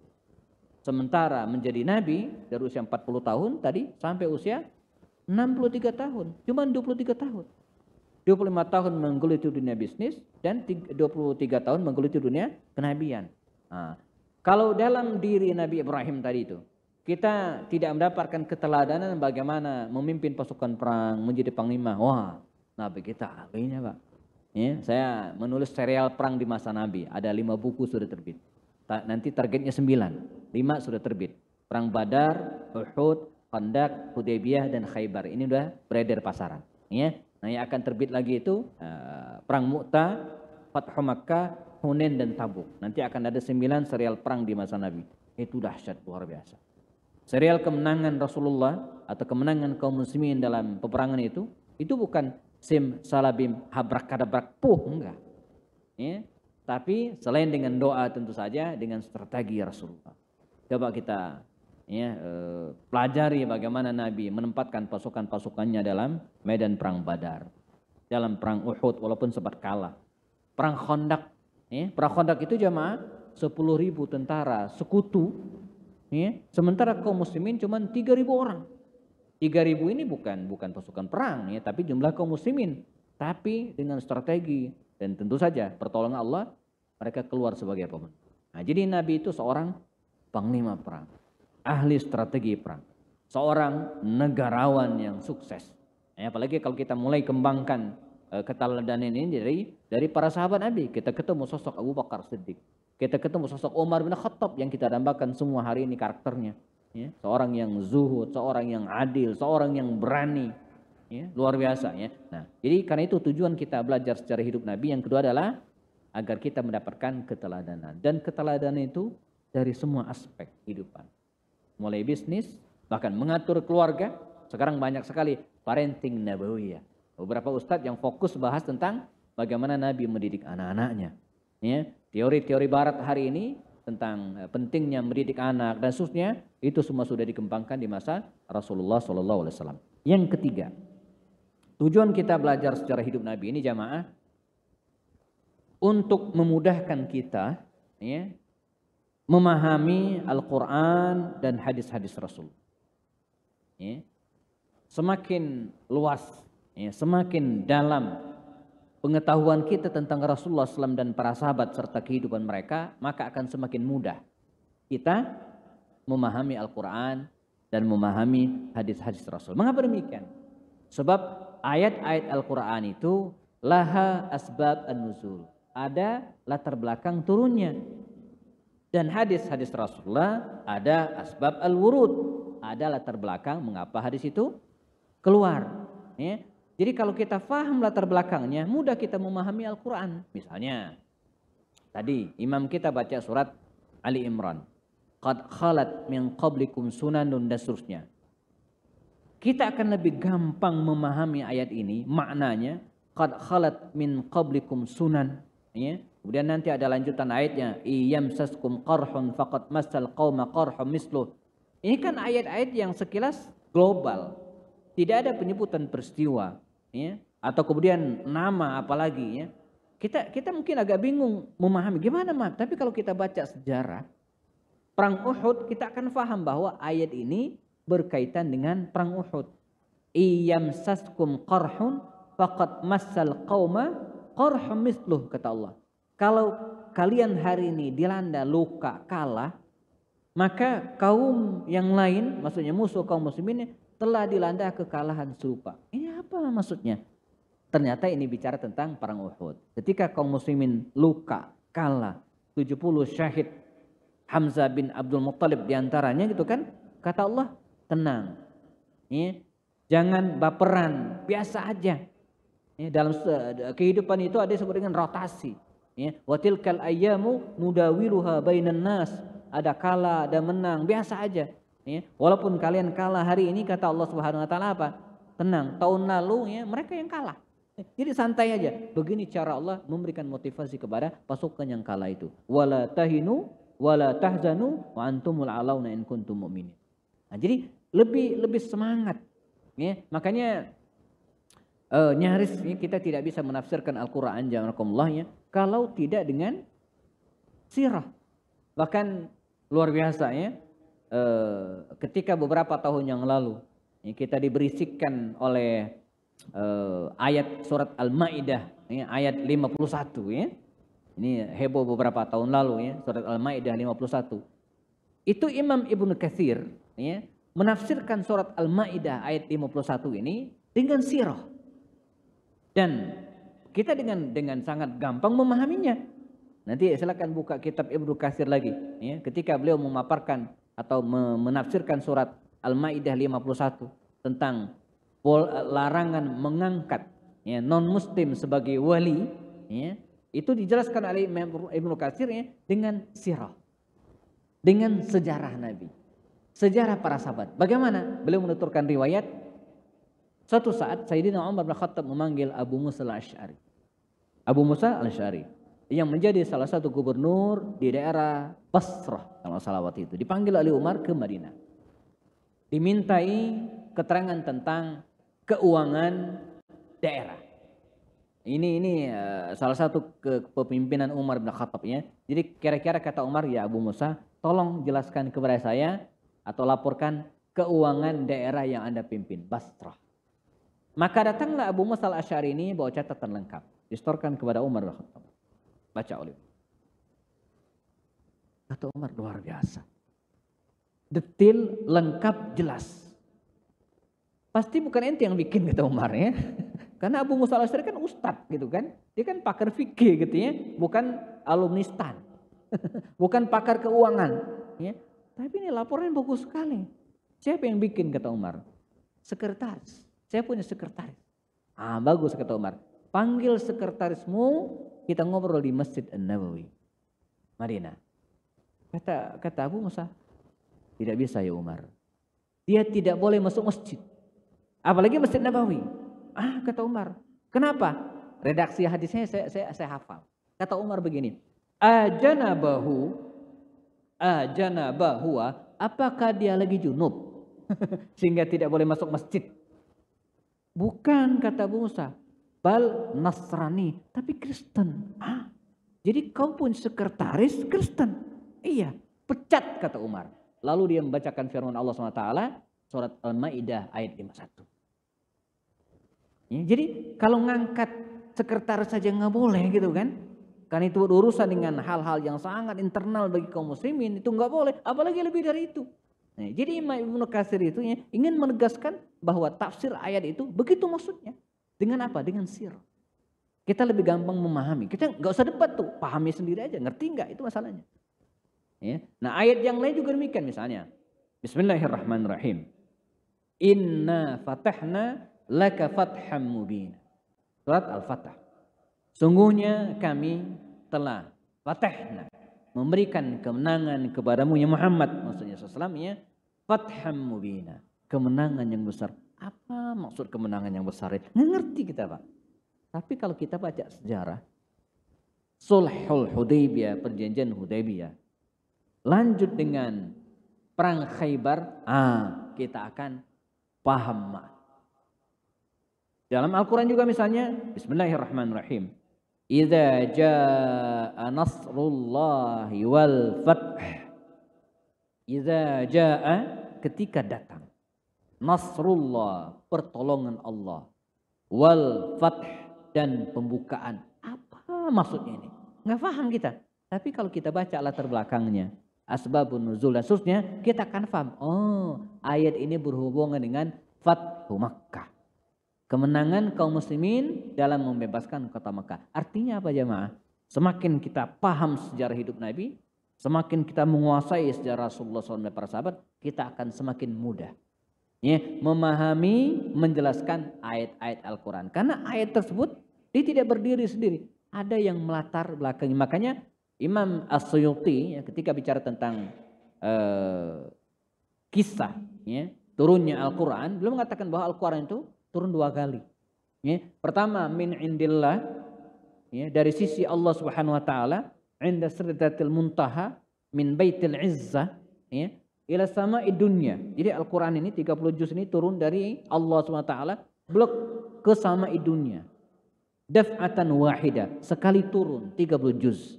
Sementara menjadi Nabi dari usia 40 tahun tadi sampai usia 63 tahun, cuma 23 tahun. 25 tahun menggeluti dunia bisnis dan 23 tahun menggeluti dunia kenabian. Nah, kalau dalam diri Nabi Ibrahim tadi itu, kita tidak mendapatkan keteladanan bagaimana memimpin pasukan perang, menjadi panglima. Wah, Nabi kita ahlinya Pak. Ya, saya menulis serial perang di masa Nabi, ada 5 buku sudah terbit. Nanti targetnya 9, 5 sudah terbit. Perang Badar, Uhud, Khandaq, Hudaybiyah dan Khaybar. Ini udah beredar pasaran. Ya, nah yang akan terbit lagi itu Perang Mu'tah, Fathu Makkah, Hunain dan Tabuk. Nanti akan ada 9 serial perang di masa Nabi. Itu dahsyat luar biasa. Serial kemenangan Rasulullah atau kemenangan kaum muslimin dalam peperangan itu bukan sim salabim habrak kadabrak enggak. Ya, tapi selain dengan doa tentu saja dengan strategi Rasulullah. Coba kita ya pelajari bagaimana Nabi menempatkan pasukan-pasukannya dalam medan perang Badar, dalam perang Uhud walaupun sempat kalah. Perang Khandaq, ya, perang Khandaq itu jamaah 10.000 tentara sekutu, ya, sementara kaum muslimin cuma 3.000 orang. 3.000 ini bukan pasukan perang ya, tapi jumlah kaum muslimin. Tapi dengan strategi dan tentu saja pertolongan Allah mereka keluar sebagai pemenang. Nah, jadi Nabi itu seorang panglima perang, ahli strategi perang, seorang negarawan yang sukses. Ya, apalagi kalau kita mulai kembangkan keteladanan ini dari para sahabat Nabi, kita ketemu sosok Abu Bakar Siddiq, kita ketemu sosok Umar bin Khattab yang kita dambakan semua hari ini karakternya. Ya, seorang yang zuhud, seorang yang adil, seorang yang berani, ya, luar biasa ya. Nah, jadi karena itu tujuan kita belajar secara hidup Nabi. Yang kedua adalah agar kita mendapatkan keteladanan, dan keteladanan itu dari semua aspek kehidupan, mulai bisnis, bahkan mengatur keluarga. Sekarang banyak sekali parenting nabawiyah. Beberapa ustadz yang fokus bahas tentang bagaimana Nabi mendidik anak-anaknya. Ya, teori-teori Barat hari ini tentang pentingnya mendidik anak dan seterusnya itu semua sudah dikembangkan di masa Rasulullah SAW. Yang ketiga, tujuan kita belajar secara hidup Nabi ini jamaah untuk memudahkan kita ya, memahami Al-Quran dan hadis-hadis Rasul. Ya, semakin luas, ya, semakin dalam pengetahuan kita tentang Rasulullah SAW dan para sahabat serta kehidupan mereka, maka akan semakin mudah kita memahami Al-Quran dan memahami hadis-hadis Rasul. Mengapa demikian? Sebab ayat-ayat Al-Quran itu laha asbab an-nuzul. Ada latar belakang turunnya. Dan hadis-hadis Rasulullah ada asbab al-wurud. Ada latar belakang mengapa hadis itu keluar. Ya. Jadi kalau kita faham latar belakangnya, mudah kita memahami Al-Quran. Misalnya, tadi imam kita baca surat Ali Imran. Qad khalat min qablikum sunanun dan seterusnya. Kita akan lebih gampang memahami ayat ini, maknanya qad khalat min qablikum sunan. Ya. Kemudian nanti ada lanjutan ayatnya, iyamsaskum qarhun faqad massal qauma qarhum misluh. Ini kan ayat-ayat yang sekilas global. Tidak ada penyebutan peristiwa, ya, atau kemudian nama apalagi, ya. Kita mungkin agak bingung memahami gimana, Mak. Tapi kalau kita baca sejarah perang Uhud, kita akan paham bahwa ayat ini berkaitan dengan perang Uhud. Iyamsaskum qarhun faqad massal qauma qarhum misluh, kata Allah. Kalau kalian hari ini dilanda luka, kalah, maka kaum yang lain, maksudnya musuh kaum muslimin, telah dilanda kekalahan serupa. Ini apa maksudnya? Ternyata ini bicara tentang perang Uhud. Ketika kaum muslimin luka, kalah, 70 syahid, Hamzah bin Abdul Muttalib diantaranya gitu kan, kata Allah, tenang, ya, jangan baperan, biasa aja. Ya, dalam kehidupan itu ada yang disebut dengan rotasi. Ya, wa tilkal ayyamu nudawiluha bainan nas. Ada kalah, ada menang, biasa aja. Ya, walaupun kalian kalah hari ini, kata Allah Subhanahu wa taala apa? Tenang, tahun lalu ya mereka yang kalah. Jadi santai aja. Begini cara Allah memberikan motivasi kepada pasukan yang kalah itu. Wala tahinu wala tahzanu wa antumul alauna in kuntum mu'minin. Nah, jadi lebih semangat. Ya, makanya nyaris ya, kita tidak bisa menafsirkan Al-Quran ya, kalau tidak dengan sirah. Bahkan luar biasa ya, ketika beberapa tahun yang lalu ya, kita diberisikan oleh ayat surat Al-Ma'idah ya, ayat 51 ya. Ini heboh beberapa tahun lalu ya, surat Al-Ma'idah 51. Itu Imam Ibnu Katsir ya, menafsirkan surat Al-Ma'idah ayat 51 ini dengan sirah. Dan kita dengan sangat gampang memahaminya. Nanti silakan buka kitab Ibnu Katsir lagi. Ya, ketika beliau memaparkan atau menafsirkan surat Al-Ma'idah 51 tentang larangan mengangkat ya, non-muslim sebagai wali, ya, itu dijelaskan oleh Ibnu Katsir ya, dengan sirah, dengan sejarah Nabi, sejarah para sahabat. Bagaimana? Beliau menuturkan riwayat. Suatu saat Sayyidina Umar bin Khattab memanggil Abu Musa al-Asy'ari. Abu Musa al-Asy'ari yang menjadi salah satu gubernur di daerah Basrah kalau salah waktu itu. Dipanggil oleh Umar ke Madinah. Dimintai keterangan tentang keuangan daerah. Ini salah satu kepemimpinan Umar bin Khattab ya. Jadi kira-kira kata Umar, ya Abu Musa, tolong jelaskan kepada saya atau laporkan keuangan daerah yang Anda pimpin, Basrah. Maka datanglah Abu Musa al-Asy'ari ini bawa catatan lengkap. Distorkan kepada Umar bin Khattab. Baca oleh. Kata Umar, luar biasa. Detil, lengkap, jelas. Pasti bukan ente yang bikin, kata Umar ya. Karena Abu Musa al-Asy'ari kan ustadz gitu kan. Dia kan pakar fikih gitu ya. Bukan alumni STAN. Bukan pakar keuangan. Ya. Tapi ini laporan bagus sekali. Siapa yang bikin, kata Umar? Sekretaris. Saya punya sekretaris. Ah, bagus, kata Umar. Panggil sekretarismu, kita ngobrol di Masjid An-Nabawi, Madinah. Kata Abu Musa, tidak bisa ya Umar. Dia tidak boleh masuk masjid. Apalagi Masjid Nabawi. Ah, kata Umar. Kenapa? Redaksi hadisnya saya hafal. Kata Umar begini. Ajanabahu, apakah dia lagi junub? Sehingga tidak boleh masuk masjid. Bukan, kata Abu Musa, bal Nasrani, tapi Kristen. Ah, jadi kau pun sekretaris Kristen. Iya, pecat, kata Umar. Lalu dia membacakan firman Allah SWT, surat Al-Ma'idah ayat 51. Ya, jadi kalau ngangkat sekretaris saja nggak boleh gitu kan. Karena itu urusan dengan hal-hal yang sangat internal bagi kaum muslimin, itu nggak boleh, apalagi lebih dari itu. Nah, jadi Imam Ibnu Katsir itu ingin menegaskan bahwa tafsir ayat itu begitu maksudnya. Dengan apa? Dengan sir. Kita lebih gampang memahami. Kita nggak usah debat tuh, pahami sendiri aja, ngerti nggak itu masalahnya. Ya. Nah ayat yang lain juga demikian misalnya. Bismillahirrahmanirrahim. Inna fatahna laka fatham mubina. Surat Al-Fatah. Sungguhnya kami telah fatahna, memberikan kemenangan kepadamu ya Muhammad, maksudnya SAW ya, fatham mubina, kemenangan yang besar. Apa maksud kemenangan yang besar itu? Nggak ngerti kita Pak. Tapi kalau kita baca sejarah, Sulhul Hudaybiyah, perjanjian Hudaybiyah, lanjut dengan perang Khaybar, kita akan paham. Dalam Al-Quran juga misalnya, Bismillahirrahmanirrahim. Idza jaa nasrullahi wal fath. Idza jaa, ketika datang. Nasrullah, pertolongan Allah. Wal fath, dan pembukaan. Apa maksudnya ini? Nggak paham kita. Tapi kalau kita baca latar belakangnya, asbabun nuzul dan seterusnya, kita akan paham. Oh, ayat ini berhubungan dengan Fathu Makkah. Kemenangan kaum muslimin dalam membebaskan kota Makkah. Artinya apa jemaah? Semakin kita paham sejarah hidup Nabi, semakin kita menguasai sejarah Rasulullah SAW dan para sahabat, kita akan semakin mudah memahami, menjelaskan ayat-ayat Al-Quran. Karena ayat tersebut dia tidak berdiri sendiri. Ada yang melatar belakangi. Makanya Imam As-Suyuti ketika bicara tentang kisah turunnya Al-Quran, beliau mengatakan bahwa Al-Quran itu turun 2 kali. Pertama min indillah, dari sisi Allah Subhanahu wa taala, inda sidratil muntaha min baitil izzah, ila sama'i dunya. Jadi Al-Quran ini 30 juz ini turun dari Allah Subhanahu wa taala blok ke sama'i dunya. Daf'atan wahida, sekali turun 30 juz.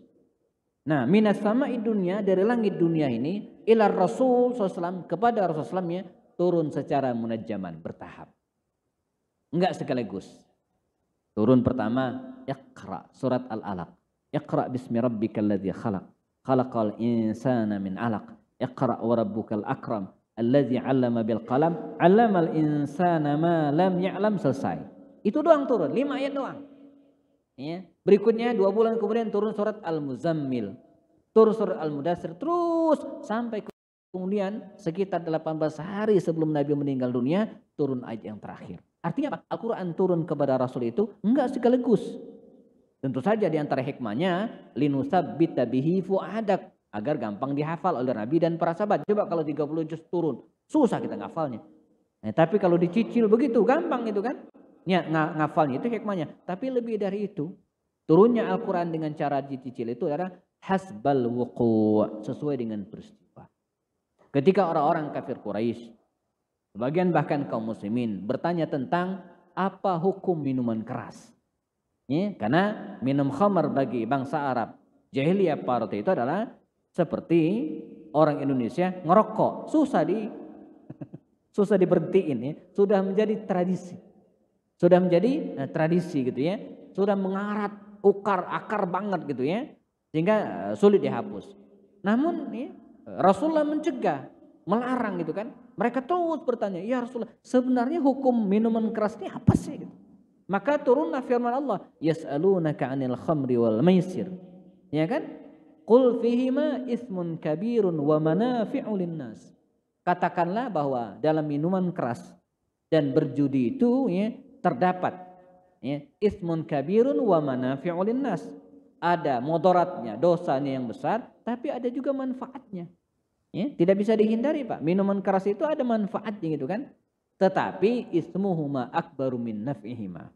Nah, minas sama'i dunya, dari langit dunia ini ila Rasul SAW, kepada Rasulullah SAW turun secara munajjaman, bertahap. Enggak sekaligus. Turun pertama Iqra, surat Al-Alaq. Iqra bismi rabbikal ladzi khalaq. Khalaqal insana min 'alaq. Iqra wa rabbukal akram. Alladzi 'allama bil qalam. 'allamal insana ma lam ya'lam. Selesai. Itu doang turun, 5 ayat doang. Berikutnya 2 bulan kemudian turun surat Al-Muzammil. Turun surat Al-Mudaththir, terus sampai kemudian sekitar 18 hari sebelum Nabi meninggal dunia turun ayat yang terakhir. Artinya apa? Al-Quran turun kepada Rasul itu enggak sekaligus. Tentu saja di antara hikmahnya linusabbita bihi fu'adak, agar gampang dihafal oleh Nabi dan para sahabat. Coba kalau 30 juz turun, susah kita ngafalnya. Tapi kalau dicicil begitu gampang itu kan. Ngafalnya itu hikmahnya. Tapi lebih dari itu, turunnya Al-Quran dengan cara dicicil itu adalah hasbal wuqu', sesuai dengan peristiwa. Ketika orang-orang kafir Quraisy, sebagian bahkan kaum muslimin bertanya tentang apa hukum minuman keras. Karena minum khamar bagi bangsa Arab jahiliyah pada itu adalah seperti orang Indonesia ngerokok, susah diberhentiin, sudah menjadi tradisi. Sudah menjadi tradisi gitu ya. Sudah mengarat, akar banget gitu ya. Sehingga sulit dihapus. Namun Rasulullah mencegah, melarang gitu kan. Mereka terus bertanya, ya Rasulullah, sebenarnya hukum minuman keras ini apa sih? Gitu. Maka turunlah firman Allah, yas'alunaka 'anil khamri wal maisir. Ya kan? Qul fihima ismun kabirun wa manafi'u linnas. Katakanlah bahwa dalam minuman keras dan berjudi itu terdapat ismun kabirun wa manafi'u linnas. Ada mudaratnya, dosanya yang besar, tapi ada juga manfaatnya. Tidak bisa dihindari Pak, minuman keras itu ada manfaatnya gitu kan. Tetapi ismuhuma akbaru min naf'ihima.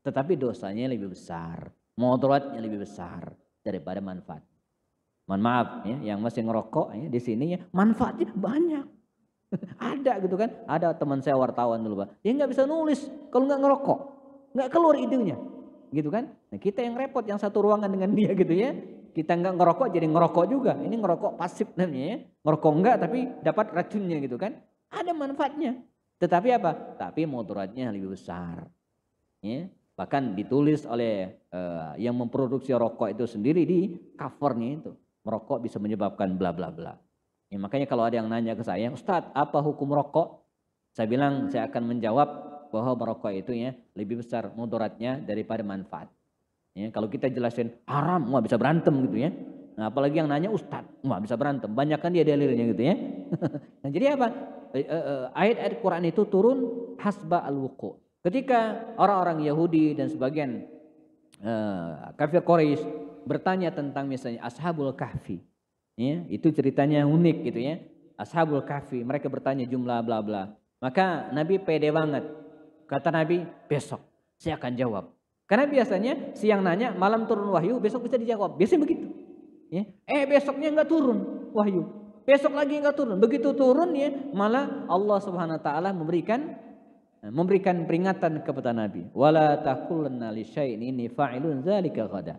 Tetapi dosanya lebih besar, mudaratnya lebih besar daripada manfaat. Mohon maaf yang masih ngerokok di sini manfaatnya banyak. Ada gitu kan. Ada teman saya wartawan dulu Pak, dia nggak bisa nulis kalau nggak ngerokok, nggak keluar idenya gitu kan. Nah, kita yang repot yang satu ruangan dengan dia gitu ya. Kita nggak ngerokok jadi ngerokok juga. Ini ngerokok pasif namanya ngerokok enggak tapi dapat racunnya gitu kan. Ada manfaatnya. Tetapi apa? Tapi mudaratnya lebih besar. Bahkan ditulis oleh yang memproduksi rokok itu sendiri di covernya itu. Merokok bisa menyebabkan bla bla bla. Ya, makanya kalau ada yang nanya ke saya, Ustadz apa hukum rokok? Saya bilang saya akan menjawab bahwa merokok itu ya lebih besar mudaratnya daripada manfaat. Ya, kalau kita jelasin haram, wah bisa berantem gitu ya. Nah, apalagi yang nanya Ustadz, wah bisa berantem. Banyak kan dia dalilnya gitu ya. Nah, jadi apa? Ayat-ayat Quran itu turun hasba al-wuqu'. Ketika orang-orang Yahudi dan sebagian kafir Quraisy bertanya tentang misalnya Ashabul Kahfi, ya, itu ceritanya unik gitu ya. Ashabul Kahfi, mereka bertanya jumlah bla bla. Maka Nabi pede banget. Kata Nabi, besok saya akan jawab. Karena biasanya siang nanya, malam turun wahyu, besok bisa dijawab. Biasanya begitu. Ya. Besoknya enggak turun wahyu. Besok lagi enggak turun. Begitu turun ya, malah Allah Subhanahu wa taala memberikan peringatan kepada Nabi. Wala taqulanna li syai'in inni fa'ilun dzalika ghada.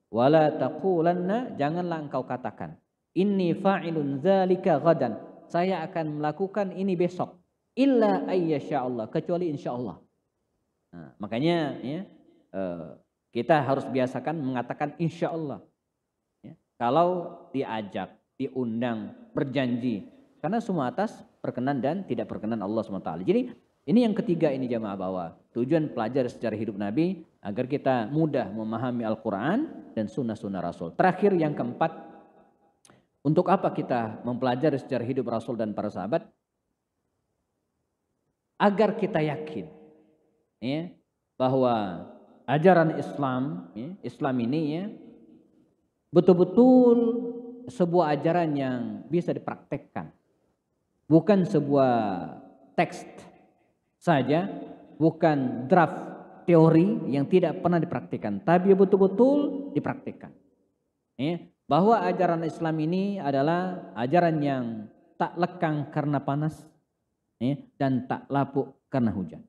Wala taqulanna, janganlah engkau katakan, inni fa'ilun dzalika ghadan. Saya akan melakukan ini besok. Illa ayyasha Allah, kecuali insyaallah. Nah, makanya ya, kita harus biasakan mengatakan insyaallah. Ya. Kalau diajak, diundang, berjanji, karena semua atas perkenan dan tidak perkenan Allah SWT. Jadi ini yang ketiga ini jamaah, bahwa tujuan pelajar sejarah hidup Nabi agar kita mudah memahami Al-Quran dan sunnah-sunnah Rasul. Terakhir yang keempat, untuk apa kita mempelajari sejarah hidup Rasul dan para sahabat? Agar kita yakin ya, bahwa ajaran Islam, ya, Islam ini ya, betul-betul sebuah ajaran yang bisa dipraktekkan. Bukan sebuah teks saja, bukan draft teori yang tidak pernah dipraktikkan, tapi betul-betul dipraktikkan. Ya, bahwa ajaran Islam ini adalah ajaran yang tak lekang karena panas, ya, dan tak lapuk karena hujan.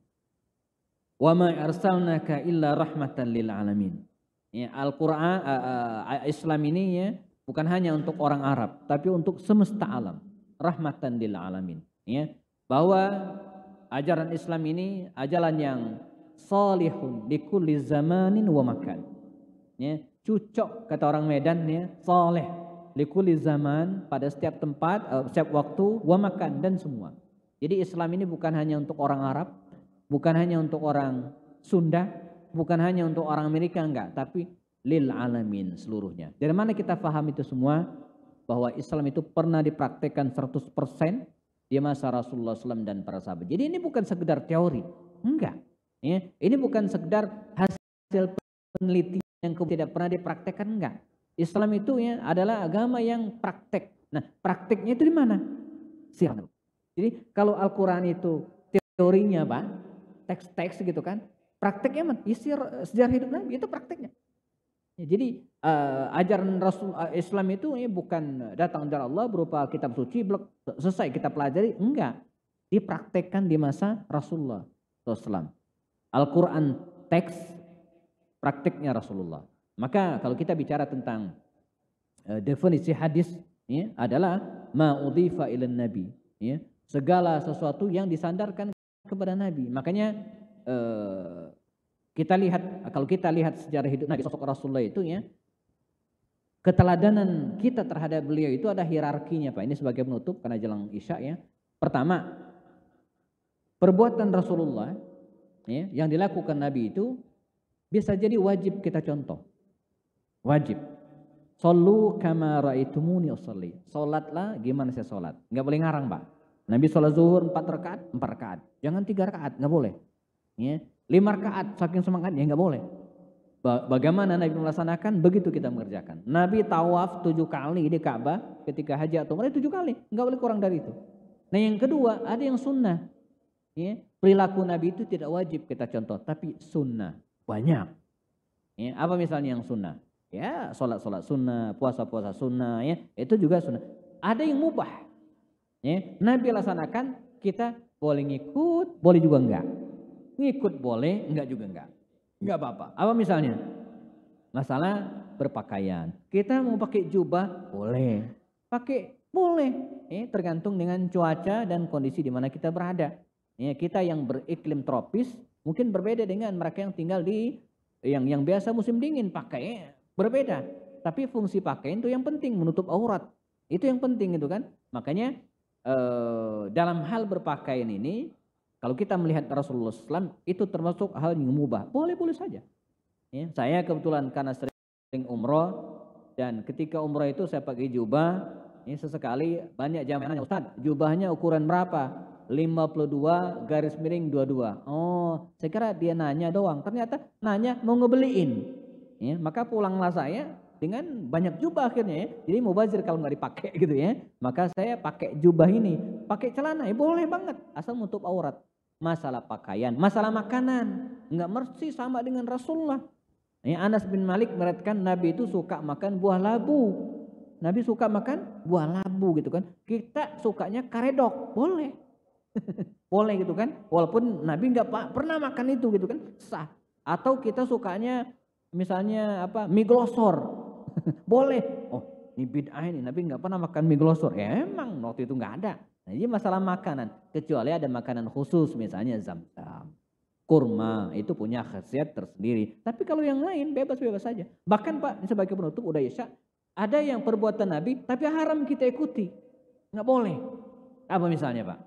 Wa ma arsalnaka illa rahmatan lil alamin. Ya, Al-Qur'an Islam ini ya bukan hanya untuk orang Arab, tapi untuk semesta alam, rahmatan lil alamin. Ya, bahwa ajaran Islam ini ajaran yang salihun likulli zamanin wa makan. Ya, cocok kata orang Medan ya, saleh likulli zaman, pada setiap tempat, setiap waktu, wa makan, dan semua. Jadi Islam ini bukan hanya untuk orang Arab, bukan hanya untuk orang Sunda, bukan hanya untuk orang Amerika, enggak, tapi lil alamin, seluruhnya. Dari mana kita paham itu semua? Bahwa Islam itu pernah dipraktekkan 100% di masa Rasulullah SAW dan para sahabat. Jadi ini bukan sekedar teori, enggak. Ya, ini bukan sekedar hasil penelitian yang tidak pernah dipraktekkan, enggak. Islam itu ya adalah agama yang praktek. Nah, prakteknya itu di mana? Sirah. Jadi kalau Al-Quran itu teorinya Pak, teks-teks gitu kan, prakteknya mana? Sejarah hidup Nabi itu prakteknya. Ya, jadi ajaran Rasul Islam itu ya bukan datang dari Allah berupa kitab suci, selesai kita pelajari, enggak. Dipraktekkan di masa Rasulullah SAW. Al-Quran teks, prakteknya Rasulullah. Maka kalau kita bicara tentang definisi hadis ya, adalah ma'udhifa ilan nabi, ya, segala sesuatu yang disandarkan kepada Nabi. Makanya kita lihat, kalau kita lihat sejarah hidup Nabi, sosok Rasulullah itu ya, keteladanan kita terhadap beliau itu ada hierarkinya Pak. Ini sebagai penutup karena jelang Isya ya. Pertama, perbuatan Rasulullah ya, yang dilakukan Nabi itu bisa jadi wajib kita contoh. Wajib. Sallu kama ra'aitumuni usolli. Salatlah gimana saya salat. Enggak boleh ngarang Pak. Nabi sholat zuhur 4 rakaat, 4 rakaat. Jangan 3 rakaat, enggak boleh. Ya, 5 rakaat saking semangatnya enggak boleh. Bagaimana Nabi melaksanakan, begitu kita mengerjakan. Nabi tawaf 7 kali di Ka'bah ketika haji atau umrah 7 kali, enggak boleh kurang dari itu. Nah, yang kedua, ada yang sunnah. Ya, perilaku Nabi itu tidak wajib kita contoh, tapi sunnah banyak. Ya, apa misalnya yang sunnah? Ya, sholat sunnah, puasa sunnah, ya, itu juga sunnah. Ada yang mubah. Ya, Nabi laksanakan, kita boleh ngikut, boleh juga enggak. Ngikut boleh, enggak juga enggak. Enggak apa-apa. Apa misalnya? Masalah berpakaian. Kita mau pakai jubah, boleh. Pakai, boleh. Ya, tergantung dengan cuaca dan kondisi di mana kita berada. Ya, kita yang beriklim tropis, Mungkin berbeda dengan mereka yang tinggal di yang biasa musim dingin pakai berbeda. Tapi fungsi pakaian itu yang penting, menutup aurat. Itu yang penting itu kan. Makanya dalam hal berpakaian ini kalau kita melihat Rasulullah SAW itu termasuk hal yang mubah. Boleh-boleh saja. Ya, saya kebetulan karena sering umroh dan ketika umroh itu saya pakai jubah. Ini sesekali banyak jamaah nanya, Ustaz, jubahnya ukuran berapa? 52 garis miring 22. Oh, saya kira dia nanya doang. Ternyata nanya mau ngebeliin. Ya, maka pulanglah saya dengan banyak jubah akhirnya ya. Jadi mubazir kalau nggak dipakai gitu ya. Maka saya pakai jubah ini, pakai celana, ya boleh banget asal menutup aurat. Masalah pakaian, masalah makanan, nggak mesti sama dengan Rasulullah. Ya, Anas bin Malik meriwayatkan Nabi itu suka makan buah labu. Nabi suka makan buah labu gitu kan. Kita sukanya karedok, boleh. Boleh gitu kan. Walaupun Nabi nggak pernah makan itu gitu kan, sah. Atau kita sukanya misalnya apa? Mie glosor. Boleh. Oh, ini bid'ah ini. Nabi nggak pernah makan mie glosor. Ya, emang waktu itu nggak ada. Nah, ini masalah makanan. Kecuali ada makanan khusus misalnya zam-zam. Kurma itu punya khasiat tersendiri. Tapi kalau yang lain bebas-bebas saja. Bahkan Pak, sebagai penutup udah Isya, ada yang perbuatan Nabi tapi haram kita ikuti. Nggak boleh. Apa misalnya Pak?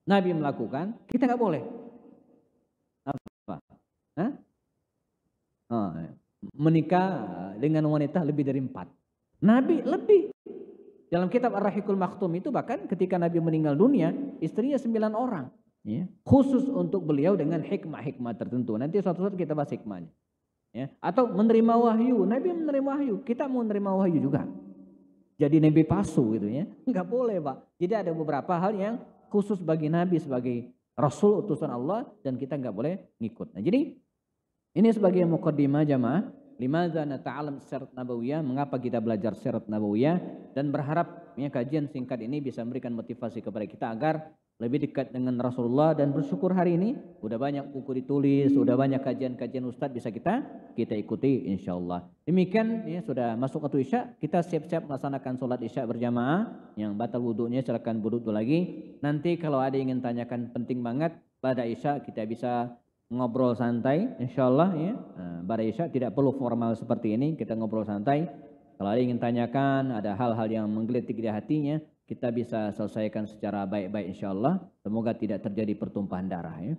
Nabi melakukan, kita nggak boleh. Apa? Hah? Oh, menikah dengan wanita lebih dari 4. Nabi lebih. Dalam kitab Ar-Rahiqul Maktum itu bahkan ketika Nabi meninggal dunia, istrinya 9 orang. Ya. Khusus untuk beliau dengan hikmah-hikmah tertentu. Nanti suatu saat kita bahas hikmahnya. Ya. Atau menerima wahyu. Nabi menerima wahyu. Kita mau menerima wahyu juga. Jadi Nabi palsu gitu ya. Enggak boleh Pak. Jadi ada beberapa hal yang khusus bagi Nabi sebagai Rasul utusan Allah dan kita enggak boleh ngikut. Nah, jadi ini sebagai muqaddimah jamaah. Limadza nata'alam syirat nabawiyah, mengapa kita belajar syirat nabawiyah, dan berharap ya, kajian singkat ini bisa memberikan motivasi kepada kita agar lebih dekat dengan Rasulullah. Dan bersyukur hari ini udah banyak buku ditulis, udah banyak kajian-kajian Ustadz bisa kita ikuti insyaallah. Demikian ya, sudah masuk waktu Isya, kita siap-siap melaksanakan sholat Isya berjamaah. Yang batal wudunya silakan wudu lagi. Nanti kalau ada yang ingin tanyakan penting banget pada Isya kita bisa ngobrol santai insyaallah ya. Pada Isya tidak perlu formal seperti ini, kita ngobrol santai. Kalau ada yang ingin tanyakan, ada hal-hal yang menggelitik di hatinya, kita bisa selesaikan secara baik-baik insyaallah. Semoga tidak terjadi pertumpahan darah ya.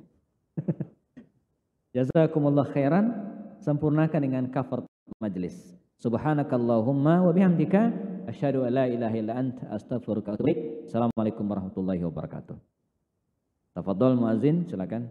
Jazakumullah khairan. Sempurnakan dengan kafar majlis. Subhanakallahumma wa bihamdika asyhadu an la ilaha illa anta astaghfiruka wa atubu ilaik. Assalamualaikum warahmatullahi wabarakatuh. Tafadhol muazin, silakan.